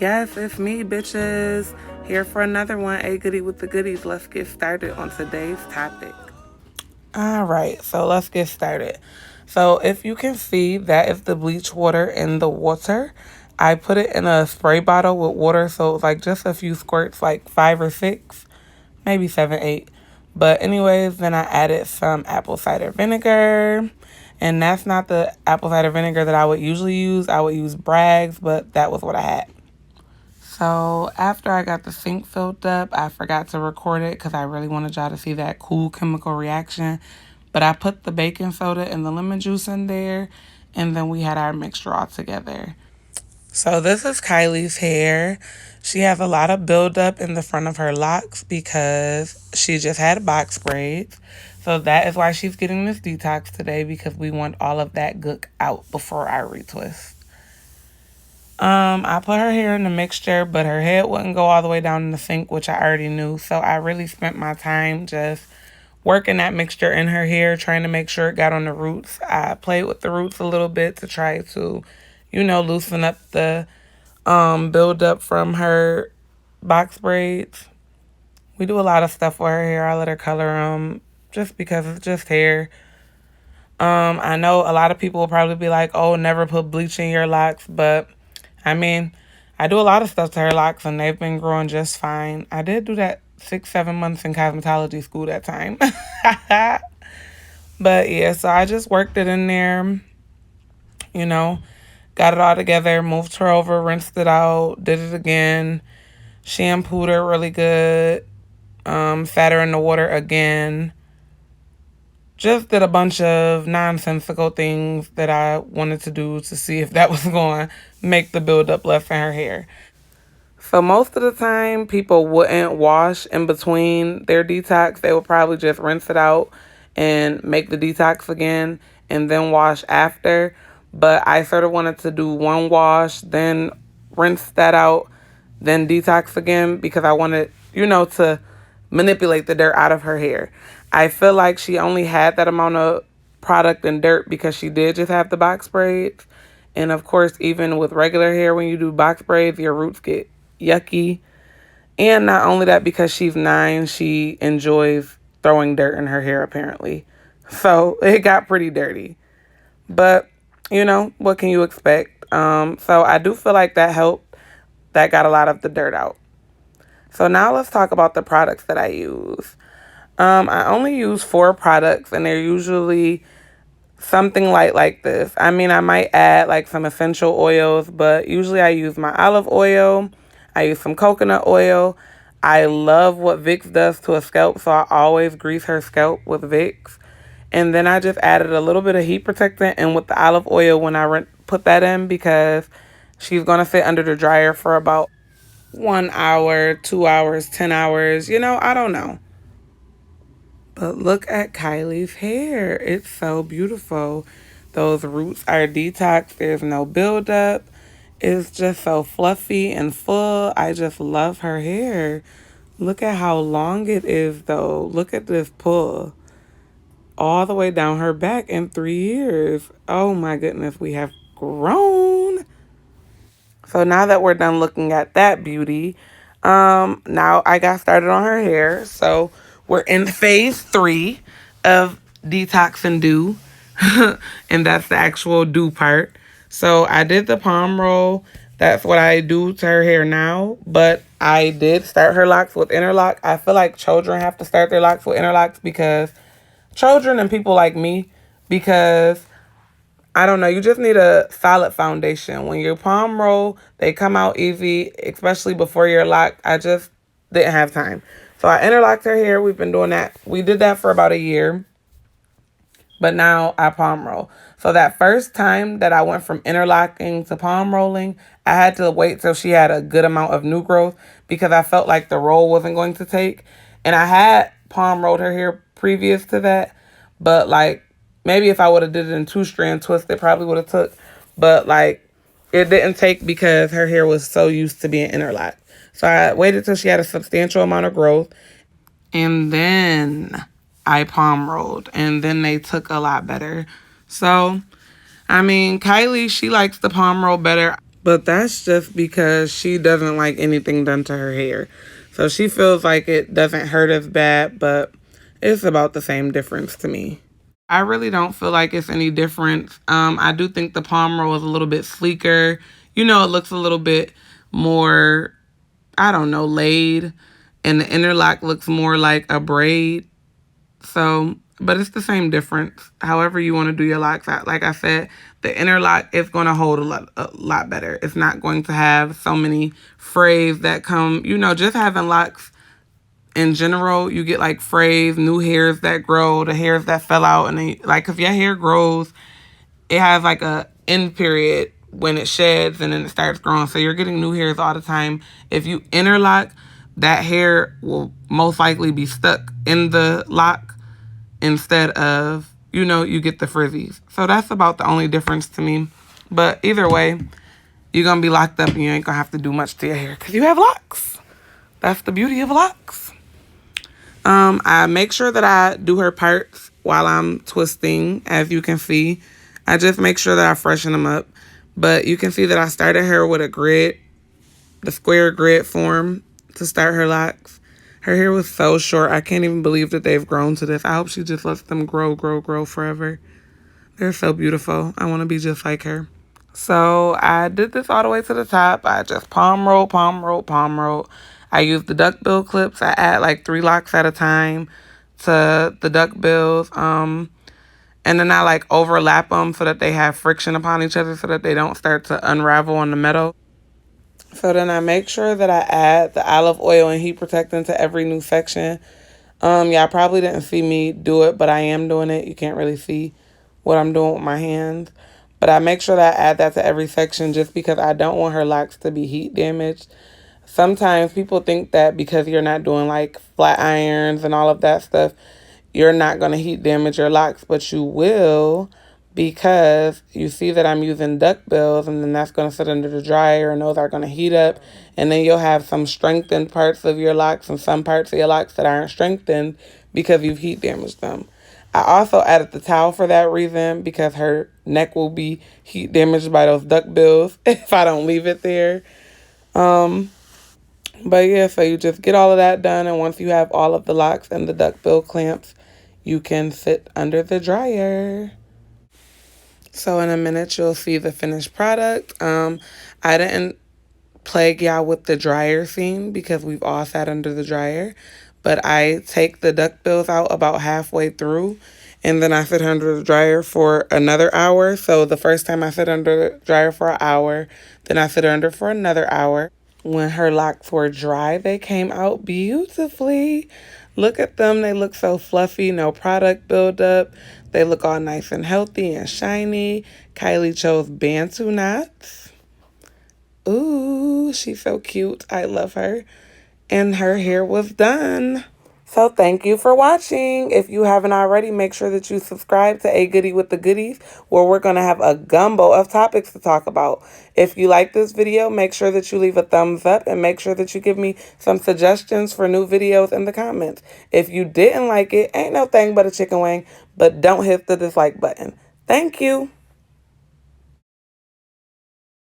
Yes, it's me, bitches. Here for another one. A goodie with the goodies. Let's get started on today's topic. All right, so let's get started. So if you can see, that is the bleach water in the water. I put it in a spray bottle with water, so it's like just a few squirts, like 5 or 6, maybe 7, 8. But anyways, then I added some apple cider vinegar. And that's not the apple cider vinegar that I would usually use. I would use Bragg's, but that was what I had. So after I got the sink filled up, I forgot to record it because I really wanted y'all to see that cool chemical reaction. But I put the baking soda and the lemon juice in there, and then we had our mixture all together. So this is Kylie's hair. She has a lot of buildup in the front of her locks because she just had box braids. So that is why she's getting this detox today, because we want all of that gook out before I retwist. I put her hair in the mixture, but her head wouldn't go all the way down in the sink, which I already knew. So I really spent my time just working that mixture in her hair, trying to make sure it got on the roots. I played with the roots a little bit to try to, loosen up the build up from her box braids. We do a lot of stuff with her hair. I let her color them just because it's just hair. I know a lot of people will probably be like, oh, never put bleach in your locks, but I mean, I do a lot of stuff to her locks and they've been growing just fine. I did do that 6-7 months in cosmetology school that time. But yeah, so I just worked it in there, got it all together, moved her over, rinsed it out, did it again, shampooed her really good, sat her in the water again. Just did a bunch of nonsensical things that I wanted to do to see if that was going to make the buildup left in her hair. So most of the time, people wouldn't wash in between their detox. They would probably just rinse it out and make the detox again and then wash after. But I sort of wanted to do one wash, then rinse that out, then detox again, because I wanted, to manipulate the dirt out of her hair. I feel like she only had that amount of product and dirt because she did just have the box braids. And of course, even with regular hair, when you do box braids, your roots get yucky. And not only that, because she's 9, she enjoys throwing dirt in her hair, apparently. So it got pretty dirty. But, what can you expect? So I do feel like that helped. That got a lot of the dirt out. So now let's talk about the products that I use. I only use 4 products, and they're usually something light like this. I mean, I might add like some essential oils, but usually I use my olive oil. I use some coconut oil. I love what Vicks does to a scalp, so I always grease her scalp with Vicks. And then I just added a little bit of heat protectant and with the olive oil when I put that in, because she's going to sit under the dryer for about 1 hour, 2 hours, 10 hours. I don't know. But look at Kylie's hair. It's so beautiful. Those roots are detoxed. There's no buildup. It's just so fluffy and full. I just love her hair. Look at how long it is, though. Look at this pull. All the way down her back in 3 years. Oh, my goodness. We have grown. So now that we're done looking at that beauty, now I got started on her hair. So we're in phase 3 of detox and do. And that's the actual do part. So I did the palm roll. That's what I do to her hair now. But I did start her locks with interlock. I feel like children have to start their locks with interlocks, because children and people like me, because I don't know, you just need a solid foundation. When you palm roll, they come out easy, especially before your lock. I just didn't have time. So I interlocked her hair. We've been doing that. We did that for about a year. But now I palm roll. So that first time that I went from interlocking to palm rolling, I had to wait till she had a good amount of new growth, because I felt like the roll wasn't going to take. And I had palm rolled her hair previous to that. But like, maybe if I would have did it in 2-strand twist, it probably would have took. But like, it didn't take because her hair was so used to being interlocked. So I waited till she had a substantial amount of growth. And then I palm rolled. And then they took a lot better. So, I mean, Kylie, she likes the palm roll better. But that's just because she doesn't like anything done to her hair. So she feels like it doesn't hurt as bad, but it's about the same difference to me. I really don't feel like it's any difference. I do think the palm roll is a little bit sleeker. You know, it looks a little bit more, I don't know, laid. And the interlock looks more like a braid. So, but it's the same difference. However you want to do your locks, like I said, the interlock is going to hold a lot better. It's not going to have so many frays that come, you know, just having locks in general, you get like frays, new hairs that grow, the hairs that fell out, and they, like if your hair grows, it has like a end period when it sheds and then it starts growing. So you're getting new hairs all the time. If you interlock, that hair will most likely be stuck in the lock instead of, you know, you get the frizzies. So that's about the only difference to me. But either way, you're gonna be locked up and you ain't gonna have to do much to your hair because you have locks. That's the beauty of locks. I make sure that I do her parts while I'm twisting, as you can see. I just make sure that I freshen them up. But you can see that I started her with a grid, the square grid form to start her locks. Her hair was so short. I can't even believe that they've grown to this. I hope she just lets them grow, grow, grow forever. They're so beautiful. I want to be just like her. So I did this all the way to the top. I just palm roll, palm roll, palm roll. I use the duckbill clips. I add like 3 locks at a time to the duckbills. And then I like overlap them so that they have friction upon each other so that they don't start to unravel on the metal. So then I make sure that I add the olive oil and heat protectant to every new section. Y'all probably didn't see me do it, but I am doing it. You can't really see what I'm doing with my hands. But I make sure that I add that to every section just because I don't want her locks to be heat damaged. Sometimes people think that because you're not doing like flat irons and all of that stuff, you're not going to heat damage your locks, but you will because you see that I'm using duckbills and then that's going to sit under the dryer and those are going to heat up. And then you'll have some strengthened parts of your locks and some parts of your locks that aren't strengthened because you've heat damaged them. I also added the towel for that reason because her neck will be heat damaged by those duckbills if I don't leave it there. But yeah, so you just get all of that done, and once you have all of the locks and the duckbill clamps, you can sit under the dryer. So in a minute, you'll see the finished product. I didn't plague y'all with the dryer scene because we've all sat under the dryer. But I take the duckbills out about halfway through, and then I sit under the dryer for another hour. So the first time I sit under the dryer for an hour, then I sit under for another hour. When her locks were dry, they came out beautifully. Look at them. They look so fluffy, no product buildup. They look all nice and healthy and shiny. Kylie chose Bantu knots. Ooh, she's so cute. I love her. And her hair was done. So thank you for watching. If you haven't already, make sure that you subscribe to A Goodie with the Goodies, where we're going to have a gumbo of topics to talk about. If you like this video, make sure that you leave a thumbs up and make sure that you give me some suggestions for new videos in the comments. If you didn't like it, ain't no thing but a chicken wing, but don't hit the dislike button. Thank you.